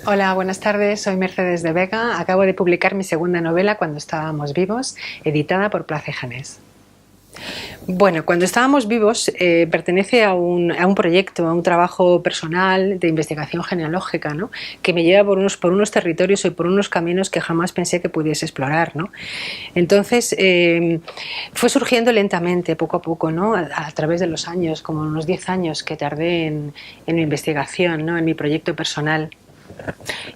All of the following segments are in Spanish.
Hola, buenas tardes. Soy Mercedes de Vega. Acabo de publicar mi segunda novela, Cuando estábamos vivos, editada por Place Janés. Bueno, Cuando estábamos vivos pertenece a un proyecto, a un trabajo personal de investigación genealógica, ¿no? Que me lleva por unos territorios y por unos caminos que jamás pensé que pudiese explorar, ¿no? Entonces fue surgiendo lentamente, poco a poco, ¿no? A través de los años, como unos 10 años que tardé en mi investigación, ¿no? En mi proyecto personal.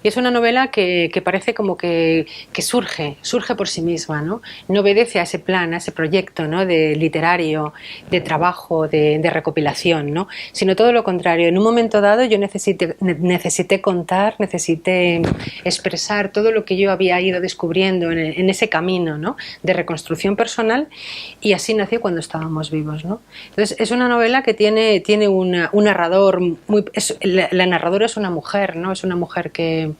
Y es una novela que parece como que surge por sí misma, ¿no? No obedece a ese plan, a ese proyecto, ¿no? De literario, de trabajo, de recopilación, ¿no? Sino todo lo contrario. En un momento dado yo necesité contar, necesité expresar todo lo que yo había ido descubriendo en ese camino, ¿no? De reconstrucción personal, y así nació Cuando estábamos vivos, ¿no? Entonces es una novela que tiene un narrador la narradora es una mujer, ¿no? Es una mujer que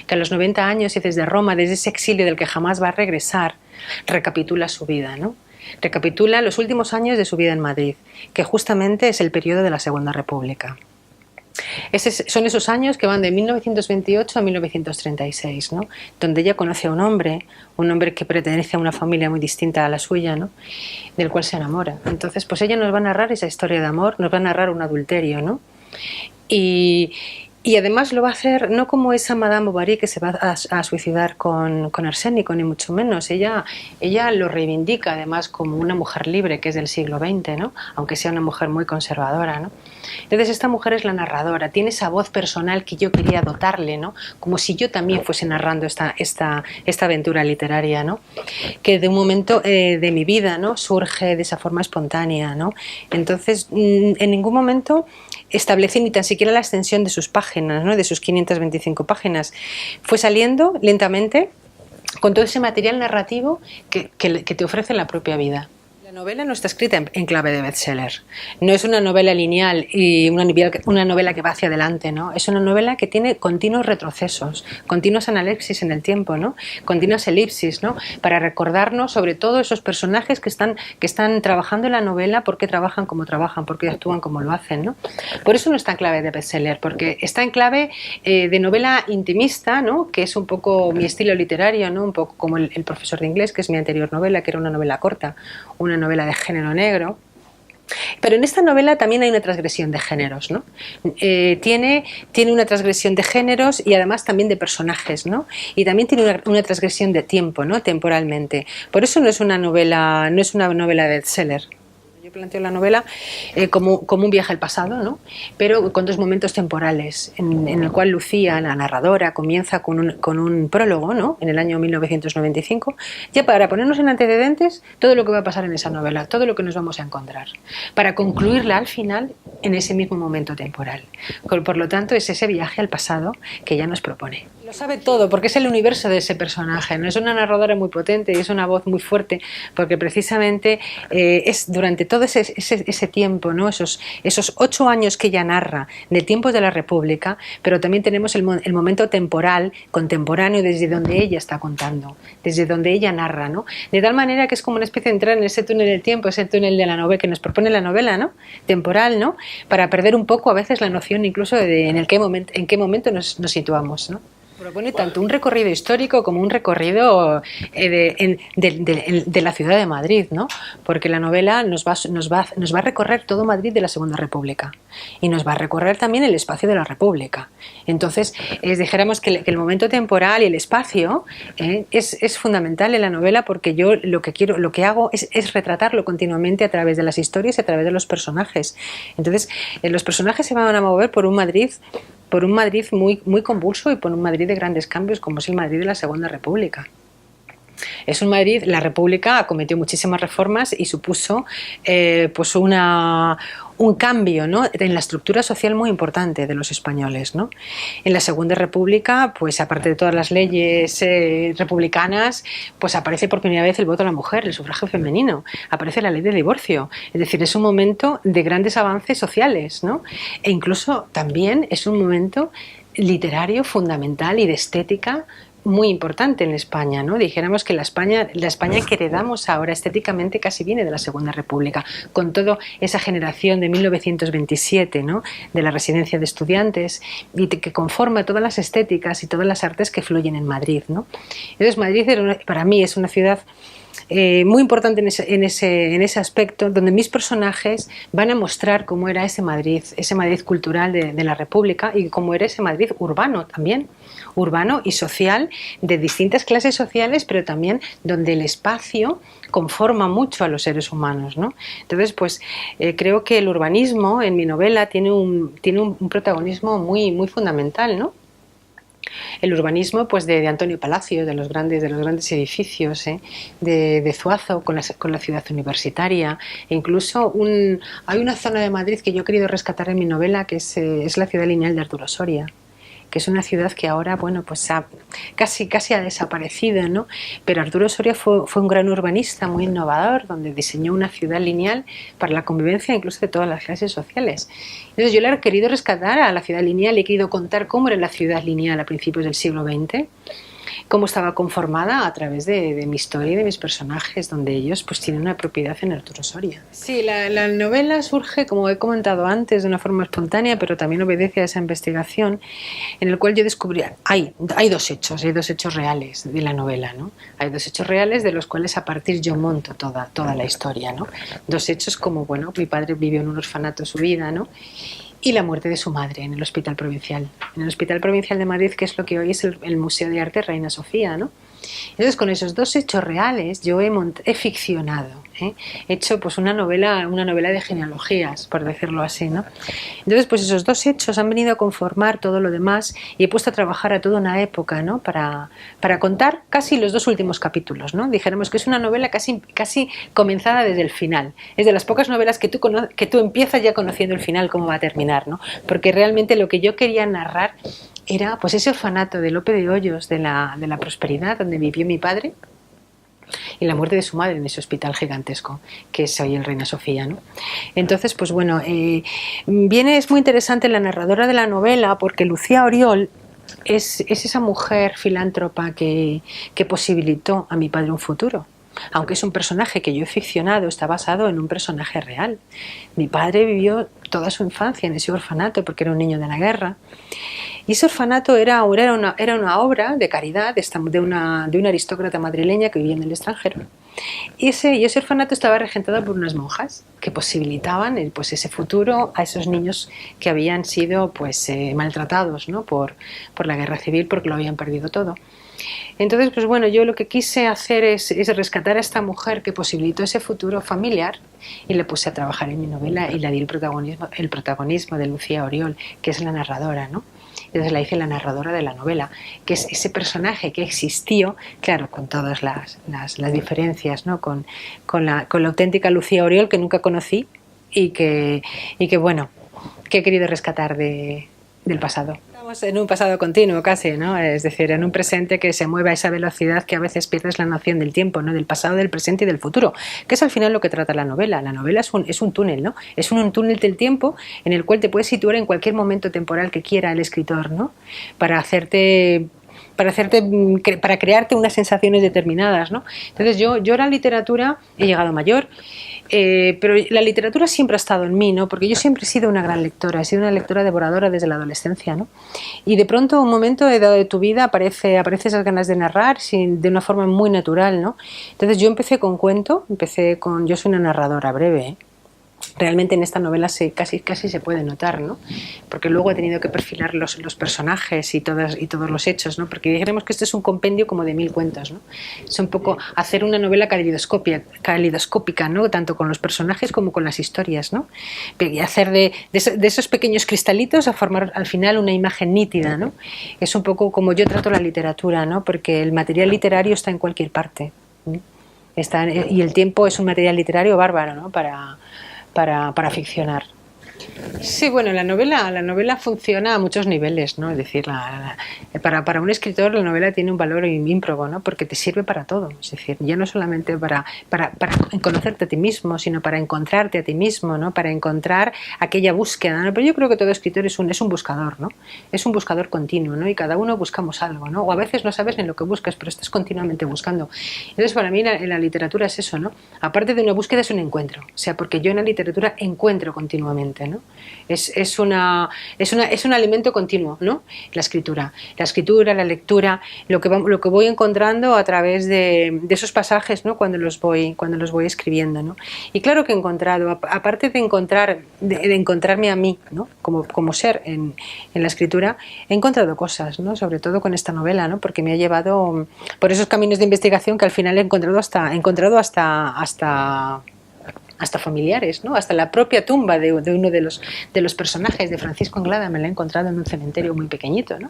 a los 90 años y desde Roma, desde ese exilio del que jamás va a regresar, recapitula su vida, ¿no? Recapitula los últimos años de su vida en Madrid, que justamente es el periodo de la Segunda República. Son esos años que van de 1928 a 1936, ¿no? Donde ella conoce a un hombre que pertenece a una familia muy distinta a la suya, ¿no? Del cual se enamora. Entonces, pues ella nos va a narrar esa historia de amor, nos va a narrar un adulterio, ¿no? Y además lo va a hacer no como esa Madame Bovary que se va a suicidar con arsénico, ni mucho menos. Ella lo reivindica además como una mujer libre, que es del siglo XX, ¿no? Aunque sea una mujer muy conservadora, ¿no? Entonces esta mujer es la narradora, tiene esa voz personal que yo quería dotarle, ¿no? Como si yo también fuese narrando esta aventura literaria, ¿no? Que de un momento de mi vida, ¿no? Surge de esa forma espontánea, ¿no? Entonces en ningún momento establecí ni tan siquiera la extensión de sus páginas, ¿no? De sus 525 páginas. Fue saliendo lentamente con todo ese material narrativo que te ofrece la propia vida. La novela no está escrita en clave de bestseller. No es una novela lineal y una novela que va hacia adelante, ¿no? Es una novela que tiene continuos retrocesos, continuos análisis en el tiempo, ¿no? Continuas elipsis, ¿no? Para recordarnos sobre todo esos personajes que están trabajando en la novela, por qué trabajan como trabajan, por qué actúan como lo hacen, ¿no? Por eso no está en clave de bestseller, porque está en clave de novela intimista, ¿no? Que es un poco mi estilo literario, ¿no? Un poco como el profesor de inglés, que es mi anterior novela, que era una novela corta, una novela de género negro. Pero en esta novela también hay una transgresión de géneros, ¿no? Tiene una transgresión de géneros y además también de personajes, ¿no? Y también tiene una transgresión de tiempo, ¿no? Temporalmente. Por eso no es una novela bestseller. Yo planteo la novela como un viaje al pasado, ¿no? Pero con dos momentos temporales, en el cual Lucía, la narradora, comienza con un prólogo, ¿no? En el año 1995, ya para ponernos en antecedentes todo lo que va a pasar en esa novela, todo lo que nos vamos a encontrar, para concluirla al final en ese mismo momento temporal. Por lo tanto, es ese viaje al pasado que ella nos propone. Lo sabe todo, porque es el universo de ese personaje, ¿no? Es una narradora muy potente y es una voz muy fuerte, porque precisamente es durante todo ese tiempo, ¿no? Esos 8 años que ella narra de tiempos de la República, pero también tenemos el momento temporal, contemporáneo, desde donde ella está contando, desde donde ella narra, ¿no? De tal manera que es como una especie de entrar en ese túnel del tiempo, ese túnel de la novela que nos propone la novela, ¿no? Temporal, ¿no? Para perder un poco a veces la noción incluso de en qué momento nos situamos, ¿no? Propone tanto un recorrido histórico como un recorrido de la ciudad de Madrid, ¿no? Porque la novela nos va a recorrer todo Madrid de la Segunda República y nos va a recorrer también el espacio de la República. Entonces, dijéramos que el momento temporal y el espacio es fundamental en la novela, porque yo lo que hago es retratarlo continuamente a través de las historias y a través de los personajes. Entonces, los personajes se van a mover por un Madrid muy, muy convulso y por un Madrid de grandes cambios, como es el Madrid de la Segunda República. Es un Madrid, la República acometió muchísimas reformas y supuso pues un cambio, ¿no? En la estructura social muy importante de los españoles, ¿no? En la Segunda República, pues aparte de todas las leyes republicanas, pues aparece por primera vez el voto a la mujer, el sufragio femenino, aparece la ley del divorcio. Es decir, es un momento de grandes avances sociales, ¿no? E incluso también es un momento literario fundamental y de estética muy importante en España, ¿no? Dijéramos que la España que heredamos ahora estéticamente casi viene de la Segunda República, con toda esa generación de 1927, ¿no? De la residencia de estudiantes y que conforma todas las estéticas y todas las artes que fluyen en Madrid, ¿no? Entonces Madrid para mí es una ciudad muy importante en ese aspecto, donde mis personajes van a mostrar cómo era ese Madrid cultural de la República y cómo era ese Madrid urbano también, urbano y social, de distintas clases sociales, pero también donde el espacio conforma mucho a los seres humanos, ¿no? Entonces, pues creo que el urbanismo en mi novela tiene un protagonismo muy, muy fundamental, ¿no? El urbanismo pues de Antonio Palacio, de los grandes edificios, de Zuazo con la ciudad universitaria, e incluso hay una zona de Madrid que yo he querido rescatar en mi novela, que es la ciudad lineal de Arturo Soria, que es una ciudad que ahora, bueno, pues casi ha desaparecido, ¿no? Pero Arturo Soria fue un gran urbanista, muy innovador, donde diseñó una ciudad lineal para la convivencia incluso de todas las clases sociales. Entonces yo le he querido rescatar a la ciudad lineal y he querido contar cómo era la ciudad lineal a principios del siglo XX, cómo estaba conformada a través de mi historia y de mis personajes, donde ellos pues tienen una propiedad en Arturo Soria. Sí, la novela surge, como he comentado antes, de una forma espontánea, pero también obedece a esa investigación, en el cual yo descubrí, hay dos hechos reales de la novela, ¿no? Hay dos hechos reales de los cuales a partir yo monto toda la historia, ¿no? Dos hechos como, bueno, mi padre vivió en un orfanato su vida, ¿no? Y la muerte de su madre en el Hospital Provincial. En el Hospital Provincial de Madrid, que es lo que hoy es el Museo de Arte Reina Sofía, ¿no? Entonces, con esos dos hechos reales, yo he ficcionado, he hecho pues una novela de genealogías, por decirlo así, ¿no? Entonces, pues esos dos hechos han venido a conformar todo lo demás y he puesto a trabajar a toda una época, ¿no? Para contar casi los dos últimos capítulos, ¿no? Dijéramos que es una novela casi comenzada desde el final. Es de las pocas novelas que tú empiezas ya conociendo el final, cómo va a terminar, ¿no? Porque realmente lo que yo quería narrar era pues ese orfanato de Lope de Hoyos, de la prosperidad, donde vivió mi padre, y la muerte de su madre en ese hospital gigantesco que es hoy el Reina Sofía, ¿no? Entonces, pues bueno, es muy interesante la narradora de la novela, porque Lucía Oriol es esa mujer filántropa que posibilitó a mi padre un futuro. Aunque es un personaje que yo he ficcionado, está basado en un personaje real. Mi padre vivió toda su infancia en ese orfanato porque era un niño de la guerra. Y ese orfanato era una obra de caridad de una aristócrata madrileña que vivía en el extranjero. Y ese orfanato estaba regentado por unas monjas que posibilitaban pues, ese futuro a esos niños que habían sido pues, maltratados, ¿no? por la guerra civil, porque lo habían perdido todo. Entonces, pues bueno, yo lo que quise hacer es rescatar a esta mujer que posibilitó ese futuro familiar y le puse a trabajar en mi novela y le di el protagonismo de Lucía Oriol, que es la narradora, ¿no? Entonces la hice la narradora de la novela, que es ese personaje que existió, claro, con todas las diferencias, ¿no? Con la auténtica Lucía Oriol que nunca conocí y que bueno, que he querido rescatar del pasado. Estamos en un pasado continuo casi, ¿no? Es decir, en un presente que se mueve a esa velocidad que a veces pierdes la noción del tiempo, ¿no? Del pasado, del presente y del futuro, que es al final lo que trata la novela. La novela es un túnel, ¿no? Es un túnel del tiempo en el cual te puedes situar en cualquier momento temporal que quiera el escritor, ¿no? Para crearte unas sensaciones determinadas, ¿no? Entonces yo a la literatura he llegado mayor, pero la literatura siempre ha estado en mí, ¿no? Porque yo siempre he sido una gran lectora, he sido una lectora devoradora desde la adolescencia, ¿no? Y de pronto, un momento de tu vida aparece esas ganas de narrar de una forma muy natural, ¿no? Entonces yo empecé con cuento, yo soy una narradora breve, ¿eh? Realmente en esta novela casi se puede notar, ¿no? Porque luego he tenido que perfilar los personajes y todos los hechos, ¿no? Porque dijéramos que esto es un compendio como de 1000 cuentos, ¿no? Es un poco hacer una novela calidoscópica, ¿no? Tanto con los personajes como con las historias, ¿no? Y hacer de esos pequeños cristalitos a formar al final una imagen nítida, ¿no? Es un poco como yo trato la literatura, ¿no? Porque el material literario está en cualquier parte, ¿no? Y el tiempo es un material literario bárbaro, ¿no? Para ficcionar. Sí, bueno, la novela funciona a muchos niveles, ¿no? Es decir, para un escritor la novela tiene un valor ímprobo, ¿no? Porque te sirve para todo. Es decir, ya no solamente para conocerte a ti mismo, sino para encontrarte a ti mismo, ¿no? Para encontrar aquella búsqueda, ¿no? Pero yo creo que todo escritor es un buscador, ¿no? Es un buscador continuo, ¿no? Y cada uno buscamos algo, ¿no? O a veces no sabes ni lo que buscas, pero estás continuamente buscando. Entonces, para mí en la literatura es eso, ¿no? Aparte de una búsqueda es un encuentro. O sea, porque yo en la literatura encuentro continuamente, ¿no? Es un alimento continuo, ¿no? La escritura, la lectura, lo que voy encontrando a través de esos pasajes, ¿no? Cuando los voy escribiendo, ¿no? Y claro que he encontrado, aparte de encontrarme a mí, ¿no? Como ser en la escritura, he encontrado cosas, ¿no? Sobre todo con esta novela, ¿no? Porque me ha llevado por esos caminos de investigación que al final he encontrado hasta familiares, ¿no? Hasta la propia tumba de uno de los personajes de Francisco Anglada me la he encontrado en un cementerio muy pequeñito, ¿no?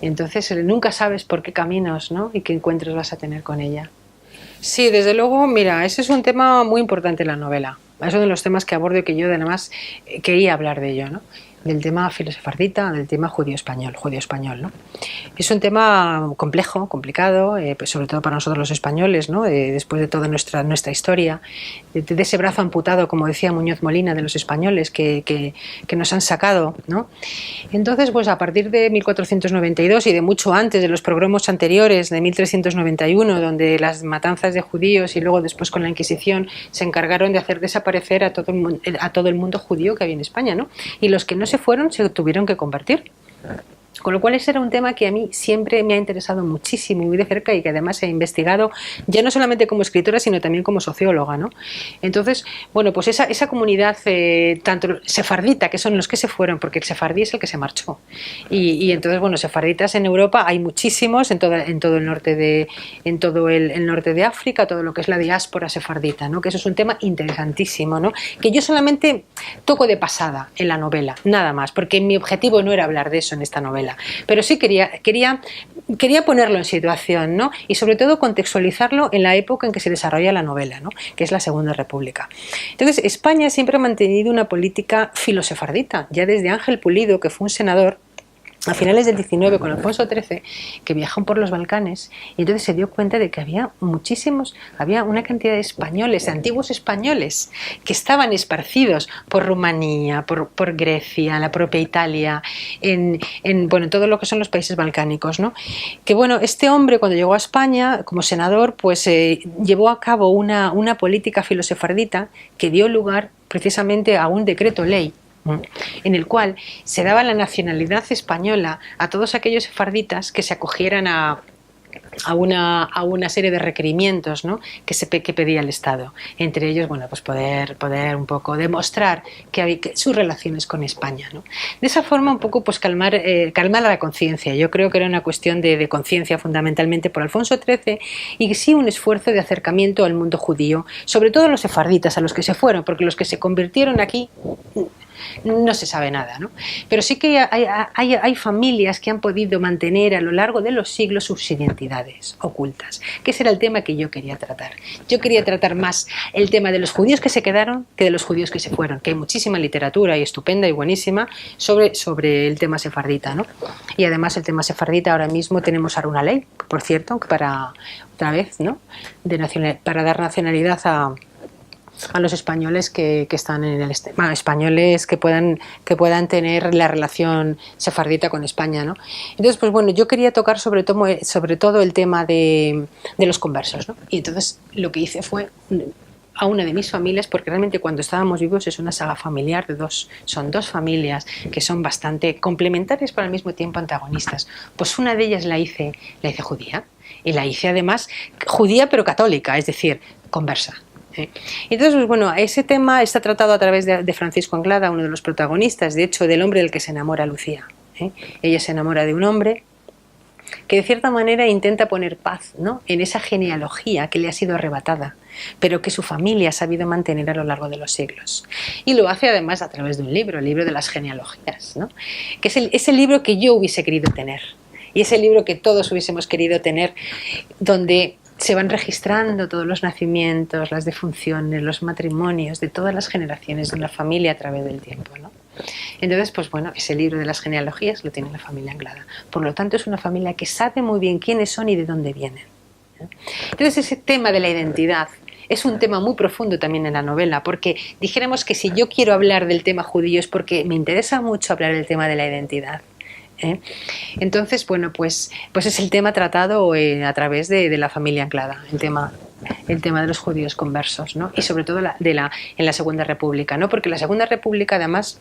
Entonces nunca sabes por qué caminos, ¿no? Y qué encuentros vas a tener con ella. Sí, desde luego, mira, ese es un tema muy importante en la novela. Es uno de los temas que abordo y que yo además quería hablar de ello, ¿no? Del tema filosefardita, del tema judío-español, ¿no? Es un tema complejo, complicado, pues sobre todo para nosotros los españoles, ¿no? Después de toda nuestra historia, de ese brazo amputado, como decía Muñoz Molina, de los españoles que nos han sacado, ¿no? Entonces, pues a partir de 1492 y de mucho antes, de los pogromos anteriores, de 1391, donde las matanzas de judíos y luego después con la Inquisición se encargaron de hacer desaparecer a todo el mundo judío que había en España, ¿no? Y los que no se fueron se tuvieron que convertir. Con lo cual ese era un tema que a mí siempre me ha interesado muchísimo, muy de cerca, y que además he investigado ya no solamente como escritora sino también como socióloga, ¿no? Entonces, bueno, pues esa comunidad tanto sefardita, que son los que se fueron, porque el sefardí es el que se marchó, y entonces, bueno, sefarditas en Europa hay muchísimos, en todo el norte de África, todo lo que es la diáspora sefardita, ¿no? Que eso es un tema interesantísimo, ¿no? Que yo solamente toco de pasada en la novela, nada más, porque mi objetivo no era hablar de eso en esta novela, pero sí quería ponerlo en situación, ¿no? Y sobre todo contextualizarlo en la época en que se desarrolla la novela, ¿no? Que es la Segunda República. Entonces, España siempre ha mantenido una política filosefardita, ya desde Ángel Pulido, que fue un senador a finales del 19 con Alfonso XIII, que viajan por los Balcanes, y entonces se dio cuenta de que había una cantidad de españoles, de antiguos españoles, que estaban esparcidos por Rumanía, por Grecia, la propia Italia, en todo lo que son los países balcánicos, ¿no? Que bueno, este hombre cuando llegó a España como senador, pues llevó a cabo una política filosefardita que dio lugar precisamente a un decreto ley en el cual se daba la nacionalidad española a todos aquellos sefarditas que se acogieran a una serie de requerimientos, ¿no? que pedía el Estado. Entre ellos, bueno, pues poder un poco demostrar que sus relaciones con España, ¿no? De esa forma, un poco, pues calmar la conciencia. Yo creo que era una cuestión de conciencia fundamentalmente por Alfonso XIII, y sí un esfuerzo de acercamiento al mundo judío, sobre todo a los sefarditas, a los que se fueron, porque los que se convirtieron aquí no se sabe nada, ¿no? Pero sí que hay familias que han podido mantener a lo largo de los siglos sus identidades ocultas, que ese era el tema que yo quería tratar. Yo quería tratar más el tema de los judíos que se quedaron que de los judíos que se fueron, que hay muchísima literatura y estupenda y buenísima sobre el tema sefardita, ¿no? Y además el tema sefardita ahora mismo tenemos ahora una ley, por cierto, para otra vez, ¿no? Para dar nacionalidad a los españoles que están en el españoles que puedan tener la relación sefardita con España, ¿no? Entonces, pues bueno, yo quería tocar sobre todo el tema de los conversos, ¿no? Y entonces lo que hice fue a una de mis familias, porque realmente cuando estábamos vivos es una saga familiar son dos familias que son bastante complementarias pero al mismo tiempo antagonistas. Pues una de ellas la hice judía, y la hice además judía pero católica, es decir, conversa. Entonces, pues bueno, ese tema está tratado a través de Francisco Anglada, uno de los protagonistas, de hecho, del hombre del que se enamora Lucía. Ella se enamora de un hombre que de cierta manera intenta poner paz, ¿no? En esa genealogía que le ha sido arrebatada, pero que su familia ha sabido mantener a lo largo de los siglos. Y lo hace además a través de un libro, el libro de las genealogías, ¿no? Que es el libro que yo hubiese querido tener, y es el libro que todos hubiésemos querido tener, donde se van registrando todos los nacimientos, las defunciones, los matrimonios de todas las generaciones de una familia a través del tiempo, ¿no? Entonces, pues bueno, ese libro de las genealogías lo tiene la familia Anglada. Por lo tanto, es una familia que sabe muy bien quiénes son y de dónde vienen, ¿no? Entonces, ese tema de la identidad es un tema muy profundo también en la novela, porque dijéramos que si yo quiero hablar del tema judío es porque me interesa mucho hablar del tema de la identidad, ¿eh? Entonces, bueno, pues es el tema tratado a través de la familia Anglada, el tema de los judíos conversos, ¿no? Y sobre todo en la Segunda República, ¿no? Porque la Segunda República además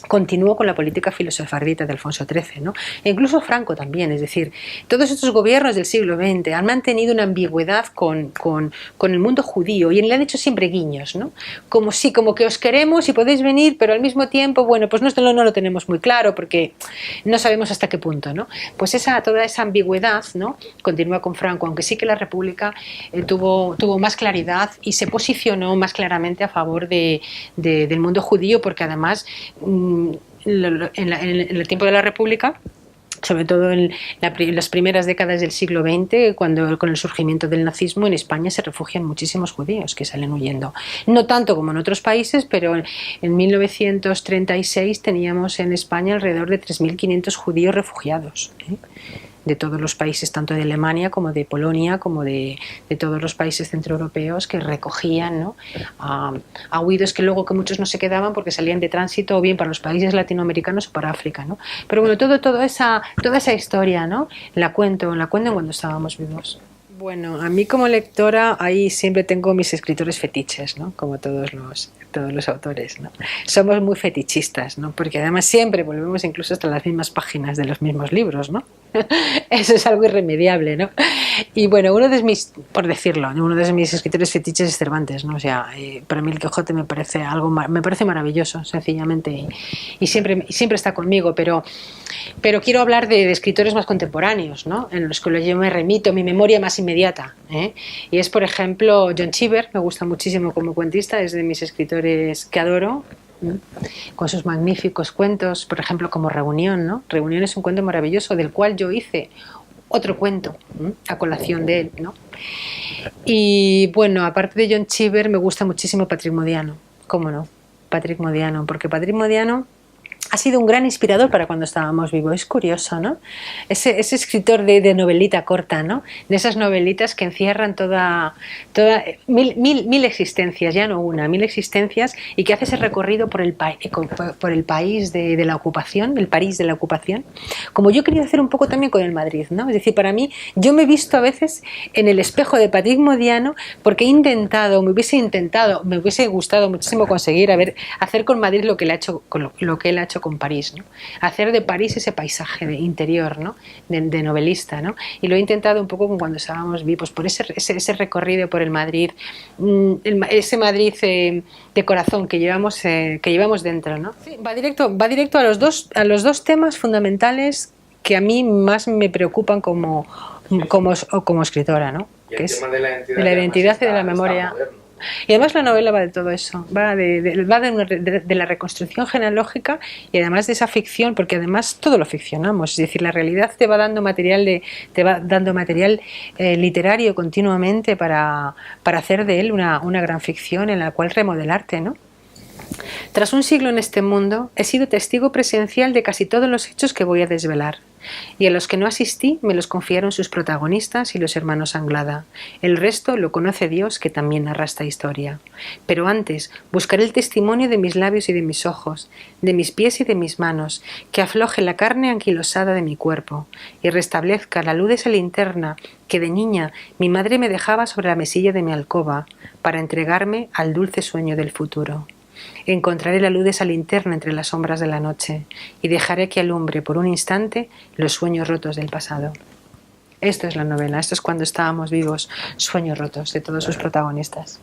continuó con la política filosofardita de Alfonso XIII, ¿no? E incluso Franco también, es decir, todos estos gobiernos del siglo XX han mantenido una ambigüedad con el mundo judío y le han hecho siempre guiños, ¿no? Como que os queremos y podéis venir, pero al mismo tiempo, bueno, pues no lo tenemos muy claro porque no sabemos hasta qué punto, ¿no? Pues toda esa ambigüedad, ¿no? Continúa con Franco, aunque sí que la República tuvo más claridad y se posicionó más claramente a favor del mundo judío, porque además en el tiempo de la República, sobre todo en las primeras décadas del siglo XX, cuando con el surgimiento del nazismo en España se refugian muchísimos judíos que salen huyendo. No tanto como en otros países, pero en 1936 teníamos en España alrededor de 3.500 judíos refugiados, ¿eh? De todos los países, tanto de Alemania como de Polonia, como de todos los países centroeuropeos, que recogían, ¿no? a huidos que luego que muchos no se quedaban porque salían de tránsito o bien para los países latinoamericanos o para África, ¿no? Pero bueno, toda esa historia, ¿no? La cuento cuando estábamos vivos. Bueno, a mí como lectora ahí siempre tengo mis escritores fetiches, ¿no? Como todos los autores, ¿no? Somos muy fetichistas, ¿no? Porque además siempre volvemos incluso hasta las mismas páginas de los mismos libros, ¿no? Eso es algo irremediable, ¿no? Y bueno, uno de mis escritores fetiches es Cervantes, ¿no? O sea, para mí el Quijote me parece maravilloso, sencillamente, y siempre está conmigo, pero quiero hablar de escritores más contemporáneos, ¿no? En los que yo me remito, mi memoria más inmediata, ¿eh? Y es, por ejemplo, John Cheever, me gusta muchísimo como cuentista, es de mis escritores que adoro, con sus magníficos cuentos, por ejemplo, como Reunión, ¿no? Reunión es un cuento maravilloso del cual yo hice otro cuento, a colación de él, ¿no? Y bueno, aparte de John Cheever, me gusta muchísimo Patrick Modiano, ¿cómo no? Patrick Modiano, porque Patrick Modiano ha sido un gran inspirador para cuando estábamos vivos. Es curioso, ¿no? Ese escritor de novelita corta, ¿no? De esas novelitas que encierran mil existencias, ya no una, 1000 existencias, y que hace ese recorrido por el país de la ocupación, el París de la ocupación, como yo quería hacer un poco también con el Madrid, ¿no? Es decir, para mí, yo me he visto a veces en el espejo de Patrick Modiano porque me hubiese gustado muchísimo conseguir hacer con Madrid lo que él ha hecho con París, ¿no? Hacer de París ese paisaje de interior, ¿no? de novelista, ¿no? Y lo he intentado un poco como cuando estábamos vivos, por ese recorrido por el Madrid, ese Madrid de corazón que llevamos dentro, ¿no? Sí, va directo a los dos temas fundamentales que a mí más me preocupan como escritora, ¿no? Y el que tema es de la identidad y de la memoria. Está moderno. Y además la novela va de todo eso, va de la reconstrucción genealógica y además de esa ficción, porque además todo lo ficcionamos, es decir, la realidad te va dando material literario continuamente para hacer de él una gran ficción en la cual remodelarte, ¿no? Tras un siglo en este mundo, he sido testigo presencial de casi todos los hechos que voy a desvelar, y a los que no asistí me los confiaron sus protagonistas y los hermanos Anglada. El resto lo conoce Dios, que también narra esta historia. Pero antes buscaré el testimonio de mis labios y de mis ojos, de mis pies y de mis manos, que afloje la carne anquilosada de mi cuerpo, y restablezca la luz de esa linterna que de niña mi madre me dejaba sobre la mesilla de mi alcoba, para entregarme al dulce sueño del futuro. Encontraré la luz de esa linterna entre las sombras de la noche y dejaré que alumbre por un instante los sueños rotos del pasado. Esto es la novela, esto es Cuando estábamos vivos, sueños rotos de todos sus protagonistas.